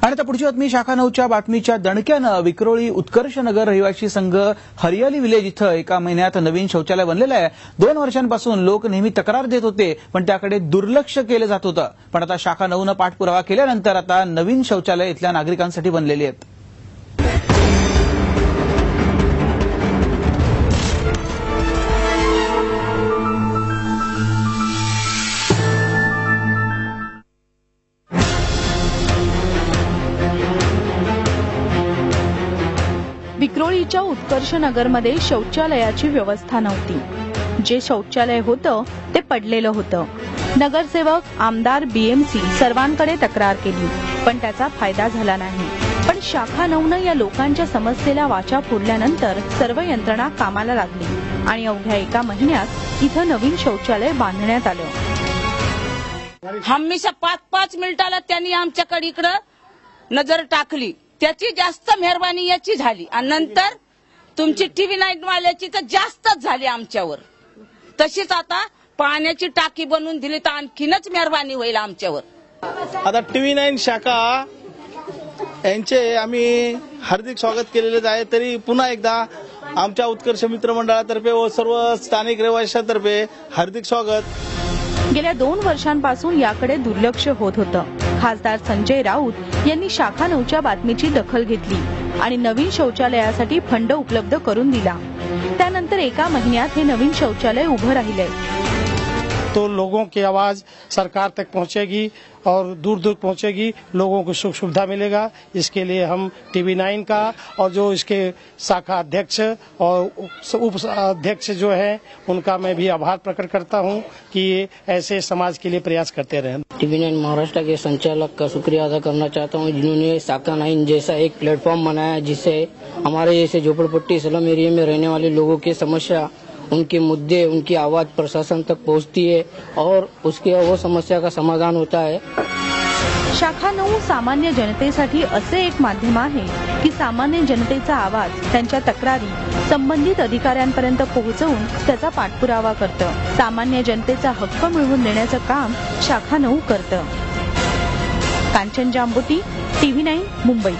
आणि आता पुढची बातमी शाखा 9च्या बातमीच्या दणक्यानं विक्रोळी उत्कर्षनगर रहिवासी संघ हरियाली विलेज इथं एका महिन्यात नवीन शौचालय बनलेलं आहे। 2 वर्षांपासून लोक नेहमी तक्रार देत होते, पण त्याकडे दुर्लक्ष केलं जात होतं। पण आता शाखा 9नं पाठपुरावा केल्यानंतर आता नवीन शौचालय इथल्या नागरिकांसाठी बनलेली आहेत। विक्रोळीच्या उत्कर्षनगरमध्ये शौचालयाची व्यवस्था नव्हती। जे शौचालय होतं ते पडलेलं होतं। नगरसेवक, आमदार, बीएमसी सर्वांकडे तक्रार केली, पण त्याचा फायदा झाला नाही। पण शाखा 9नं या लोकांच्या समस्येला वाचा फोडल्यानंतर सर्व यंत्रणा कामाला लागली आणि अवघ्या एका महिन्यात इथं नवीन शौचालय बांधण्यात आलं। हमेशा 5-5 मिनिटाला त्यांनी आमच्याकडे इकडे नजर टाकली, त्याची जास्त मेहरबानी याची झाली। आणि नंतर तुमची टीव्ही 9 वाल्याची तर जास्तच झाली आमच्यावर। तशीच आता पाण्याची टाकी बनवून दिली तर आणखीनच मेहरबानी होईल आमच्यावर। आता टीव्ही 9 शाखा यांचे आम्ही हार्दिक स्वागत केलेलेच आहे। तरी पुन्हा एकदा आमच्या उत्कर्ष मित्र मंडळातर्फे व सर्व स्थानिक रहिवाशांतर्फे हार्दिक स्वागत। गेल्या 2 वर्षांपासून याकडे दुर्लक्ष होत होतं। खासदार संजय राऊत यांनी शाखा 9च्या बातमीची दखल घेतली आणि नवीन शौचालयासाठी फंड उपलब्ध करून दिला। त्यानंतर एका महिन्यात हे नवीन शौचालय उभं राहिले। तो लोगों की आवाज सरकार तक पहुंचेगी और दूर दूर पहुंचेगी, लोगों को सुख सुविधा मिलेगा। इसके लिए हम टीवी 9 का और जो इसके शाखा अध्यक्ष और उप अध्यक्ष जो हैं उनका मैं भी आभार प्रकट करता हूं कि ये ऐसे समाज के लिए प्रयास करते रहें। टीवी 9 महाराष्ट्र के संचालक का शुक्रिया अदा करना चाहता हूं, जिन्होंने शाखा 9 जैसा एक प्लेटफॉर्म बनाया, जिससे हमारे जैसे झोपड़पट्टी स्लम एरिया में रहने वाले लोगों की समस्या, उनके मुद्दे, उनकी आवाज प्रशासन तक पहुंचती है और उसके वो समस्या का समाधान होता है। शाखा 9 सामान्य जनतेसाठी असे एक माध्यम आहे की सामान्य जनतेचा आवाज, त्यांच्या तक्रारी संबंधित अधिकाऱ्यांपर्यंत पोहोचवून त्याचा पाठपुरावा करतं। सामान्य जनतेचा हक्क मिळवून देण्याचं काम शाखा 9 करतं। कांचन जांबुती, टीव्ही 9 मुंबई।